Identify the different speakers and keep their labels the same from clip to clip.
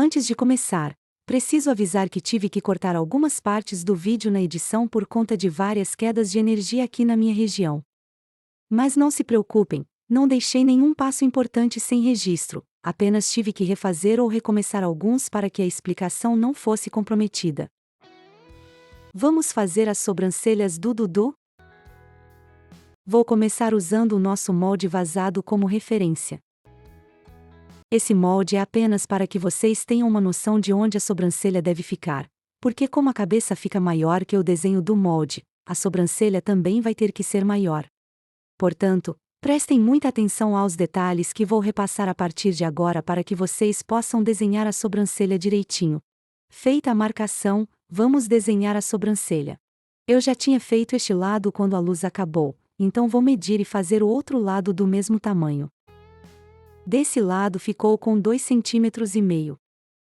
Speaker 1: Antes de começar, preciso avisar que tive que cortar algumas partes do vídeo na edição por conta de várias quedas de energia aqui na minha região. Mas não se preocupem, não deixei nenhum passo importante sem registro, apenas tive que refazer ou recomeçar alguns para que a explicação não fosse comprometida. Vamos fazer as sobrancelhas do Dudu? Vou começar usando o nosso molde vazado como referência. Esse molde é apenas para que vocês tenham uma noção de onde a sobrancelha deve ficar, porque como a cabeça fica maior que o desenho do molde, a sobrancelha também vai ter que ser maior. Portanto, prestem muita atenção aos detalhes que vou repassar a partir de agora para que vocês possam desenhar a sobrancelha direitinho. Feita a marcação, vamos desenhar a sobrancelha. Eu já tinha feito este lado quando a luz acabou, então vou medir e fazer o outro lado do mesmo tamanho. Desse lado ficou com 2,5 cm.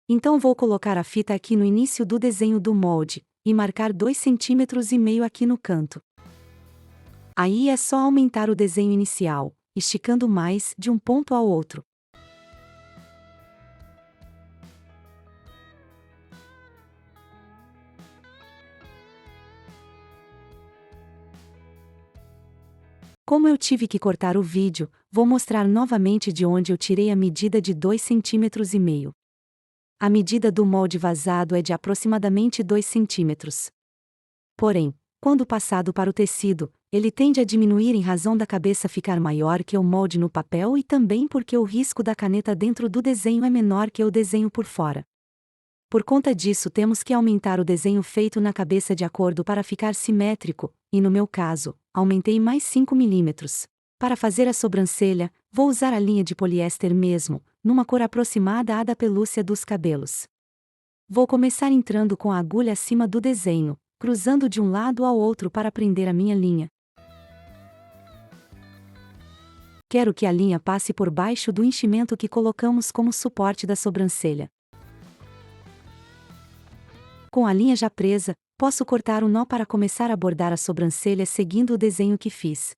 Speaker 1: Então vou colocar a fita aqui no início do desenho do molde, e marcar 2,5 cm aqui no canto. Aí é só aumentar o desenho inicial, esticando mais de um ponto ao outro. Como eu tive que cortar o vídeo, vou mostrar novamente de onde eu tirei a medida de 2,5 cm. A medida do molde vazado é de aproximadamente 2 cm. Porém, quando passado para o tecido, ele tende a diminuir em razão da cabeça ficar maior que o molde no papel e também porque o risco da caneta dentro do desenho é menor que o desenho por fora. Por conta disso temos que aumentar o desenho feito na cabeça de acordo para ficar simétrico, e no meu caso, aumentei mais 5 mm. Para fazer a sobrancelha, vou usar a linha de poliéster mesmo, numa cor aproximada à da pelúcia dos cabelos. Vou começar entrando com a agulha acima do desenho, cruzando de um lado ao outro para prender a minha linha. Quero que a linha passe por baixo do enchimento que colocamos como suporte da sobrancelha. Com a linha já presa, posso cortar o nó para começar a bordar a sobrancelha seguindo o desenho que fiz.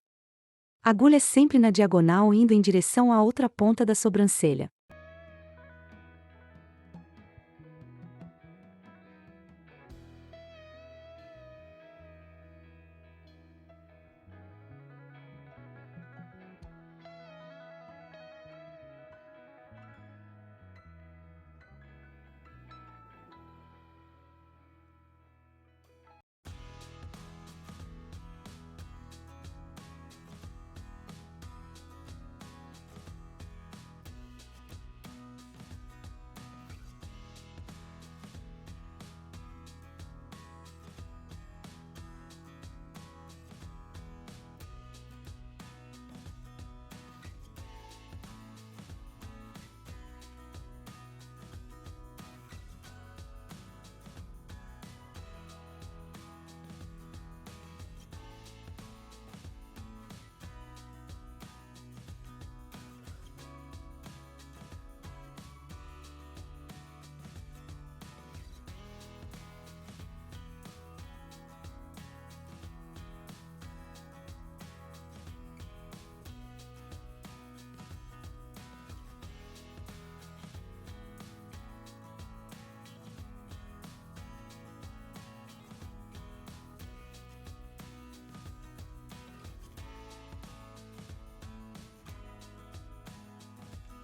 Speaker 1: Agulha sempre na diagonal indo em direção à outra ponta da sobrancelha.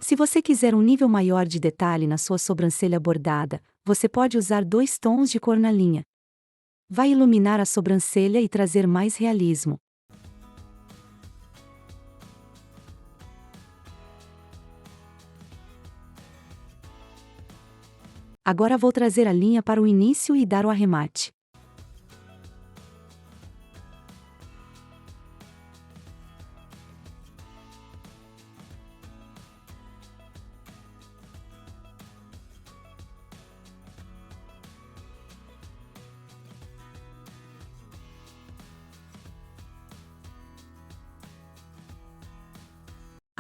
Speaker 1: Se você quiser um nível maior de detalhe na sua sobrancelha bordada, você pode usar 2 tons de cor na linha. Vai iluminar a sobrancelha e trazer mais realismo. Agora vou trazer a linha para o início e dar o arremate.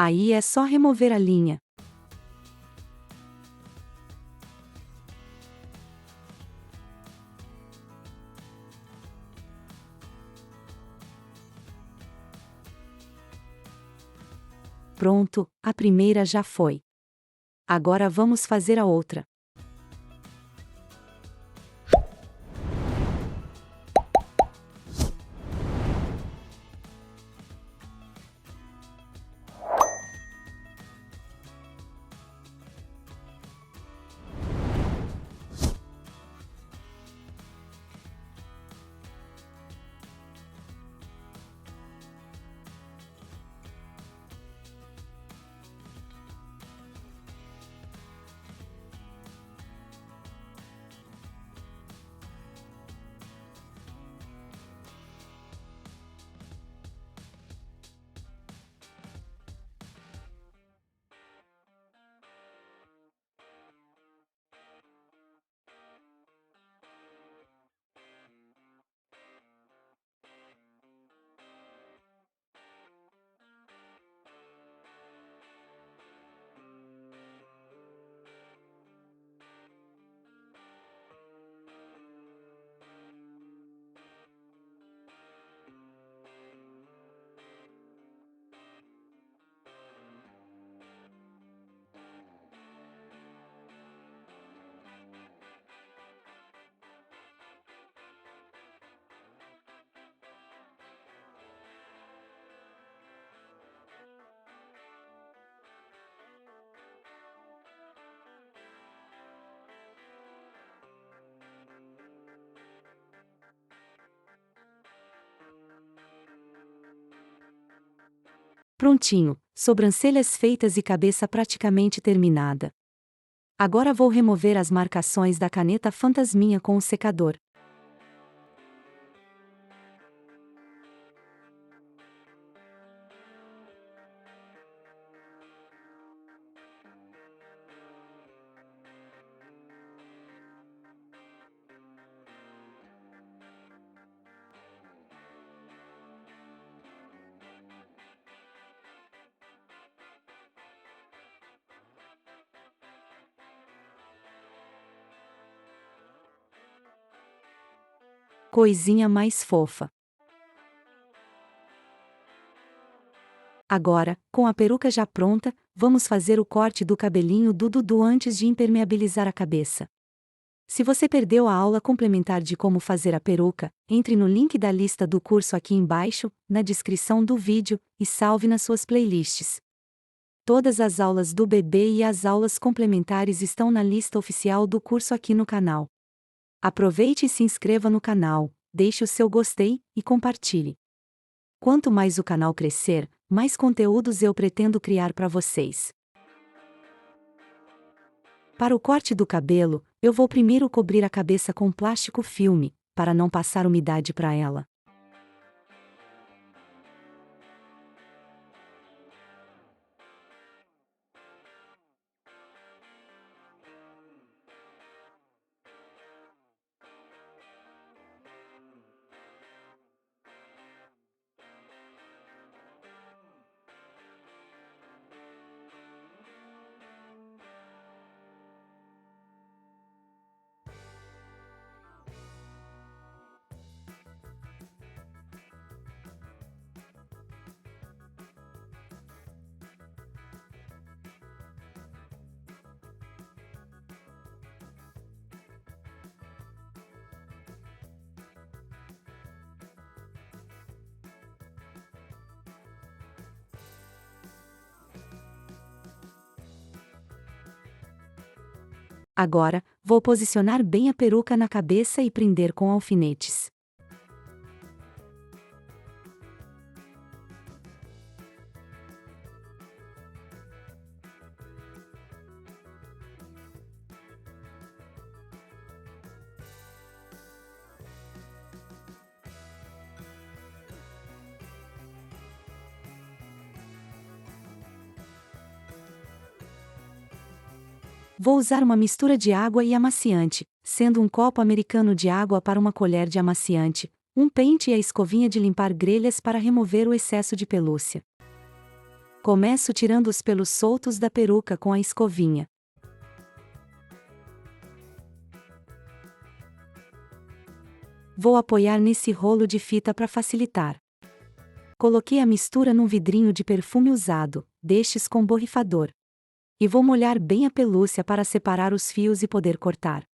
Speaker 1: Aí é só remover a linha. Pronto, a primeira já foi. Agora vamos fazer a outra. Prontinho, sobrancelhas feitas e cabeça praticamente terminada. Agora vou remover as marcações da caneta fantasminha com o secador. Coisinha mais fofa. Agora, com a peruca já pronta, vamos fazer o corte do cabelinho do Dudu antes de impermeabilizar a cabeça. Se você perdeu a aula complementar de como fazer a peruca, entre no link da lista do curso aqui embaixo, na descrição do vídeo, e salve nas suas playlists. Todas as aulas do bebê e as aulas complementares estão na lista oficial do curso aqui no canal. Aproveite e se inscreva no canal, deixe o seu gostei e compartilhe. Quanto mais o canal crescer, mais conteúdos eu pretendo criar para vocês. Para o corte do cabelo, eu vou primeiro cobrir a cabeça com plástico filme, para não passar umidade para ela. Agora, vou posicionar bem a peruca na cabeça e prender com alfinetes. Vou usar uma mistura de água e amaciante, sendo um copo americano de água para uma colher de amaciante, um pente e a escovinha de limpar grelhas para remover o excesso de pelúcia. Começo tirando os pelos soltos da peruca com a escovinha. Vou apoiar nesse rolo de fita para facilitar. Coloquei a mistura num vidrinho de perfume usado, destes com borrifador. E vou molhar bem a pelúcia para separar os fios e poder cortar.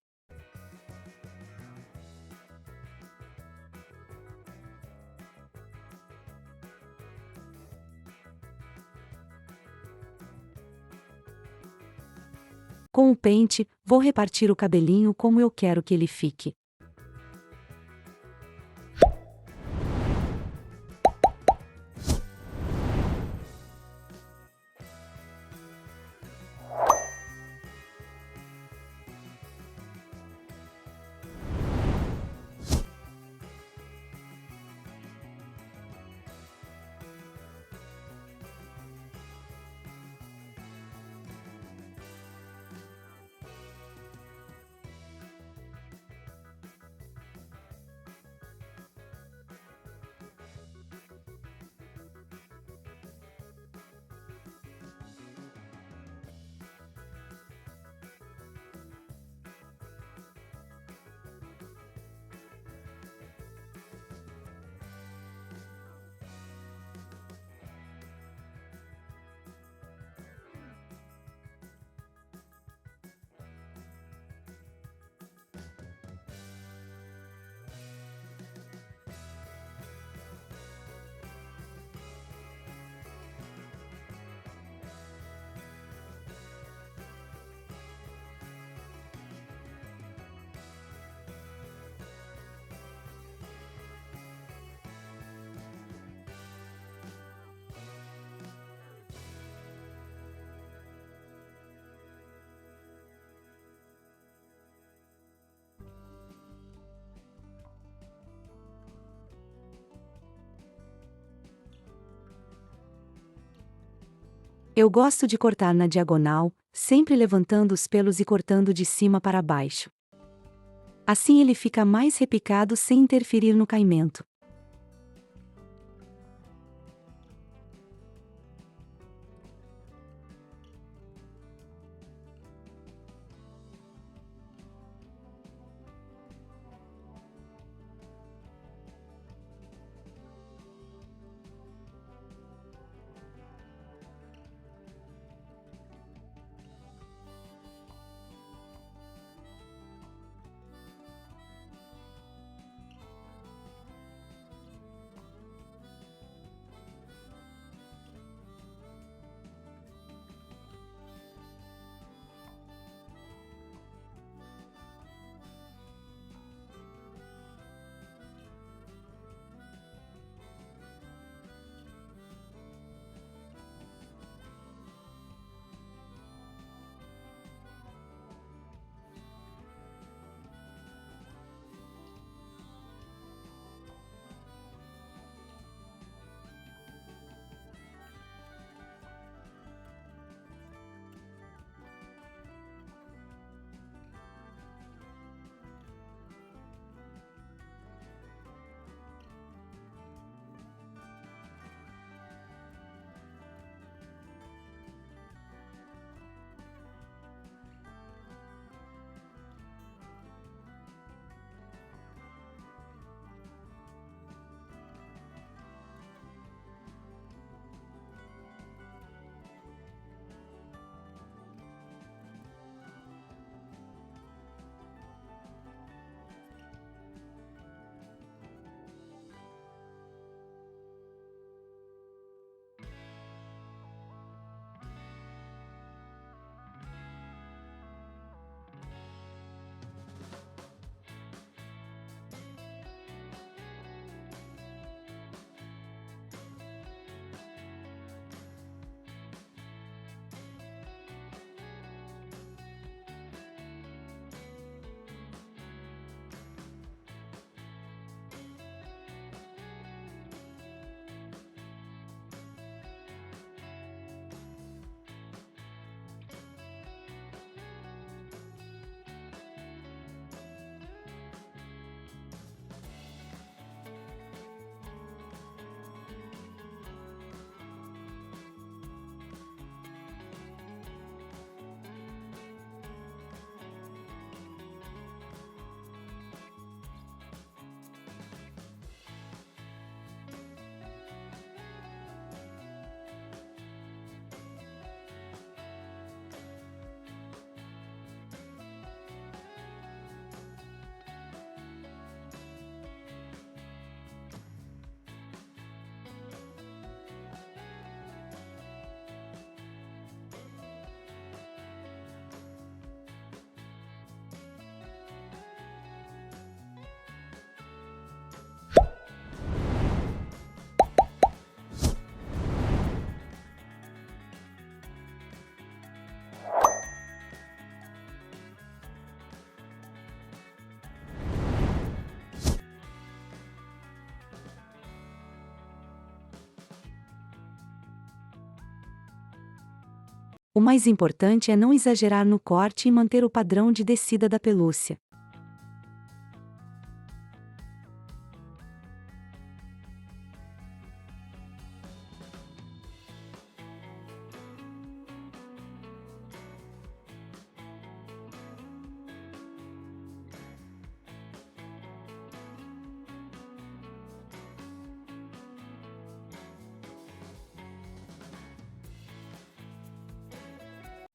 Speaker 1: Com o pente, vou repartir o cabelinho como eu quero que ele fique. Eu gosto de cortar na diagonal, sempre levantando os pelos e cortando de cima para baixo. Assim ele fica mais repicado sem interferir no caimento. O mais importante é não exagerar no corte e manter o padrão de descida da pelúcia.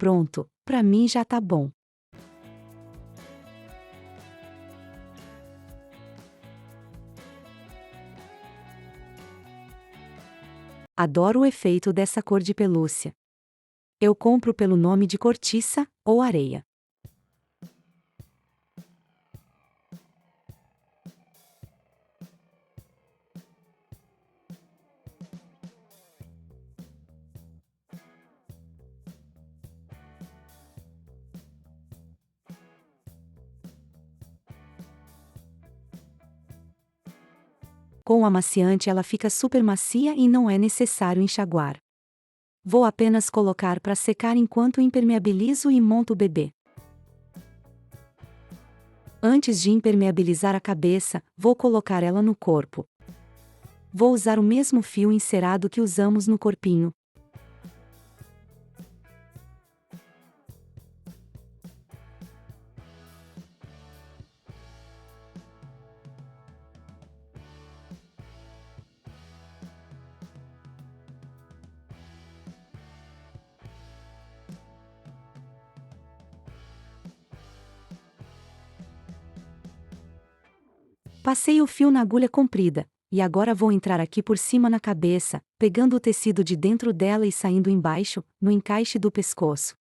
Speaker 1: Pronto, pra mim já tá bom. Adoro o efeito dessa cor de pelúcia. Eu compro pelo nome de cortiça ou areia. Com o amaciante ela fica super macia e não é necessário enxaguar. Vou apenas colocar para secar enquanto impermeabilizo e monto o bebê. Antes de impermeabilizar a cabeça, vou colocar ela no corpo. Vou usar o mesmo fio encerado que usamos no corpinho. Passei o fio na agulha comprida, e agora vou entrar aqui por cima na cabeça, pegando o tecido de dentro dela e saindo embaixo, no encaixe do pescoço.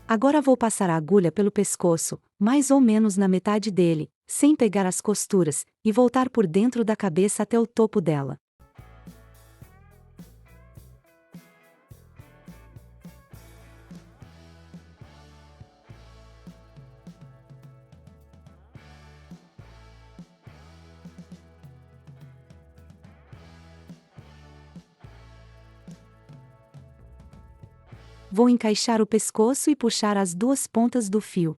Speaker 1: Agora vou passar a agulha pelo pescoço, mais ou menos na metade dele, sem pegar as costuras, e voltar por dentro da cabeça até o topo dela. Vou encaixar o pescoço e puxar as duas pontas do fio.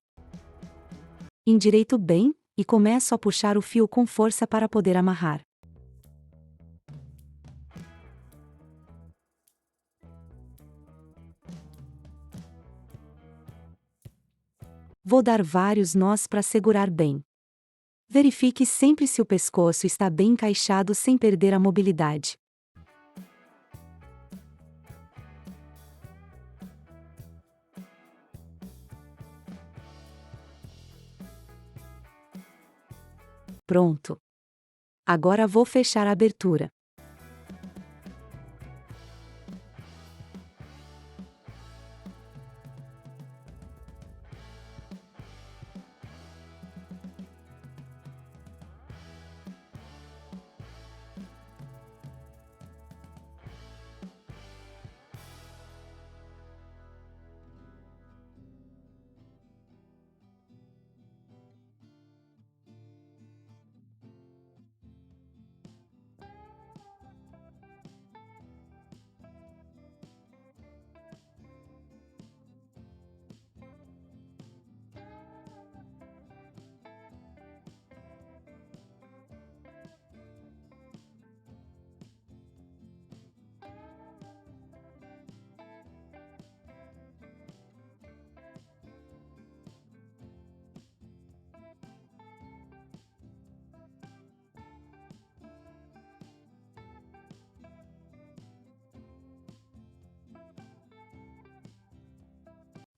Speaker 1: Endireito bem, e começo a puxar o fio com força para poder amarrar. Vou dar vários nós para segurar bem. Verifique sempre se o pescoço está bem encaixado sem perder a mobilidade. Pronto. Agora vou fechar a abertura.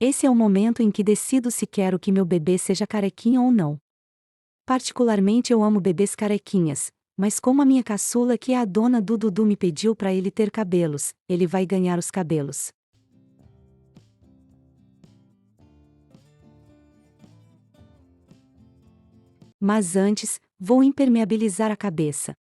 Speaker 1: Esse é o momento em que decido se quero que meu bebê seja carequinha ou não. Particularmente eu amo bebês carequinhas, mas como a minha caçula, que é a dona do Dudu, me pediu para ele ter cabelos, ele vai ganhar os cabelos. Mas antes, vou impermeabilizar a cabeça.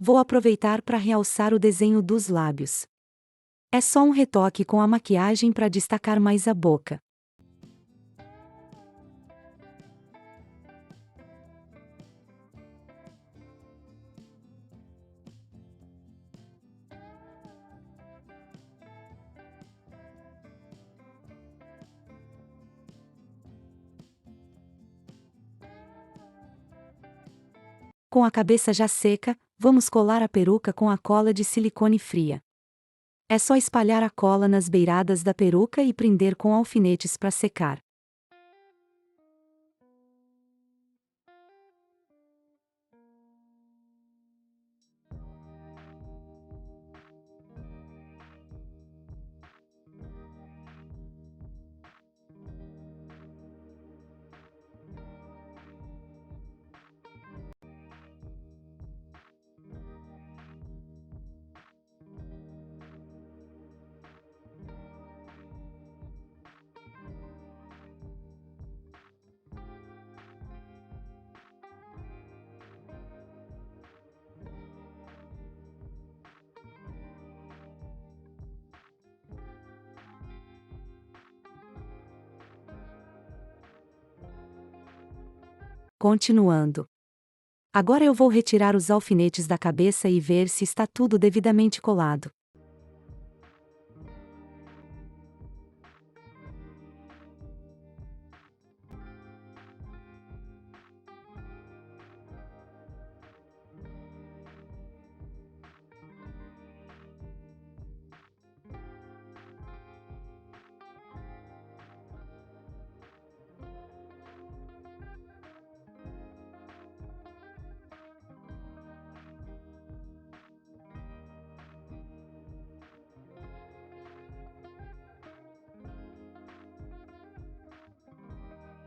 Speaker 1: Vou aproveitar para realçar o desenho dos lábios. É só um retoque com a maquiagem para destacar mais a boca. Com a cabeça já seca, vamos colar a peruca com a cola de silicone fria. É só espalhar a cola nas beiradas da peruca e prender com alfinetes para secar. Continuando. Agora eu vou retirar os alfinetes da cabeça e ver se está tudo devidamente colado.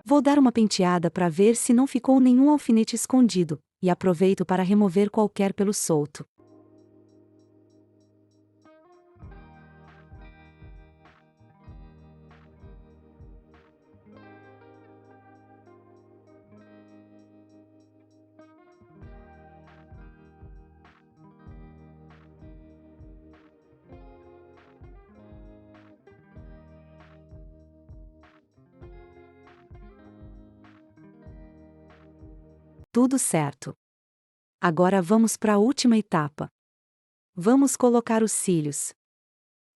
Speaker 1: Vou dar uma penteada para ver se não ficou nenhum alfinete escondido, e aproveito para remover qualquer pelo solto. Tudo certo. Agora vamos para a última etapa. Vamos colocar os cílios.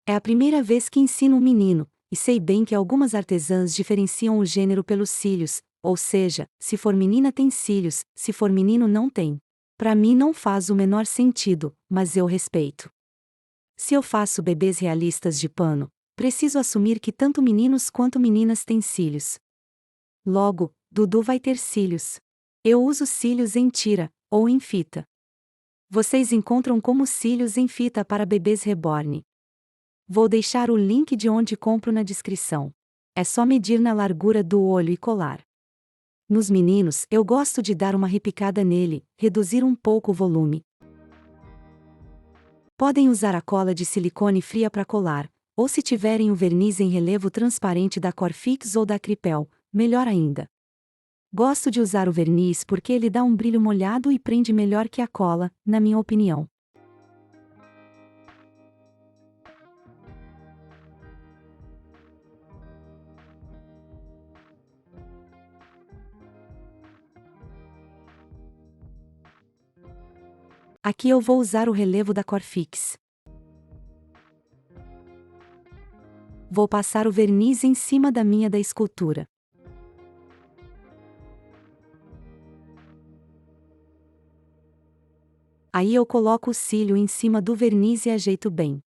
Speaker 1: É a primeira vez que ensino um menino, e sei bem que algumas artesãs diferenciam o gênero pelos cílios, ou seja, se for menina tem cílios, se for menino não tem. Para mim não faz o menor sentido, mas eu respeito. Se eu faço bebês realistas de pano, preciso assumir que tanto meninos quanto meninas têm cílios. Logo, Dudu vai ter cílios. Eu uso cílios em tira, ou em fita. Vocês encontram como cílios em fita para bebês reborn. Vou deixar o link de onde compro na descrição. É só medir na largura do olho e colar. Nos meninos, eu gosto de dar uma repicada nele, reduzir um pouco o volume. Podem usar a cola de silicone fria para colar, ou se tiverem o verniz em relevo transparente da Corfix ou da Cripel, melhor ainda. Gosto de usar o verniz porque ele dá um brilho molhado e prende melhor que a cola, na minha opinião. Aqui eu vou usar o relevo da Corfix. Vou passar o verniz em cima da minha da escultura. Aí eu coloco o cílio em cima do verniz e ajeito bem.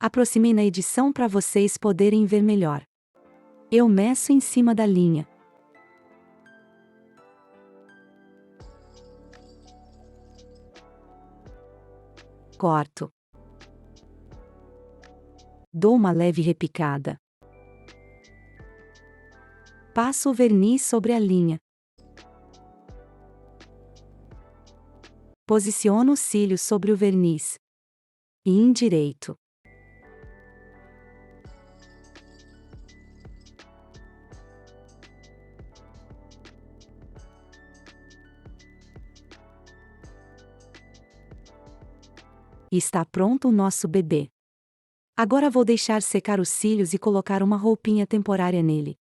Speaker 1: Aproximei na edição para vocês poderem ver melhor. Eu meço em cima da linha. Corto. Dou uma leve repicada. Passo o verniz sobre a linha. Posiciono os cílios sobre o verniz. e indireito. E está pronto o nosso bebê. Agora vou deixar secar os cílios e colocar uma roupinha temporária nele.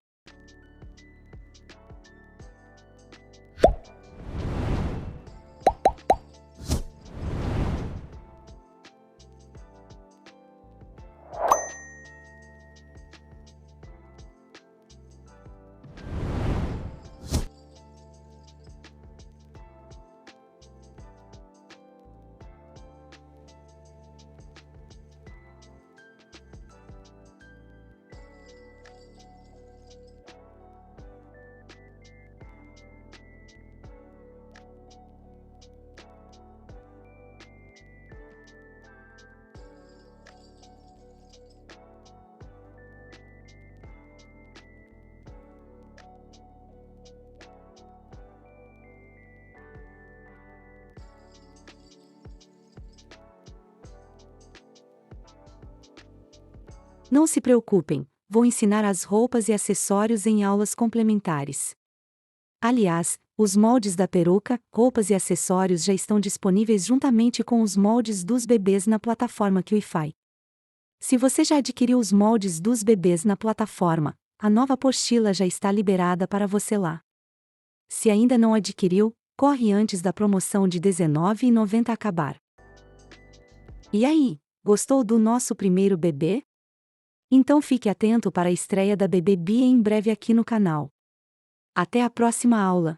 Speaker 1: Não se preocupem, vou ensinar as roupas e acessórios em aulas complementares. Aliás, os moldes da peruca, roupas e acessórios já estão disponíveis juntamente com os moldes dos bebês na plataforma QIFI. Se você já adquiriu os moldes dos bebês na plataforma, a nova apostila já está liberada para você lá. Se ainda não adquiriu, corre antes da promoção de R$19,90 acabar. E aí, gostou do nosso primeiro bebê? Então fique atento para a estreia da Bebê Bia em breve aqui no canal. Até a próxima aula!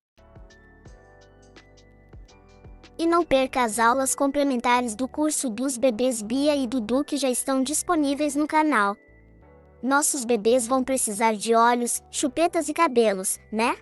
Speaker 2: E não perca as aulas complementares do curso dos bebês Bia e Dudu que já estão disponíveis no canal. Nossos bebês vão precisar de olhos, chupetas e cabelos, né?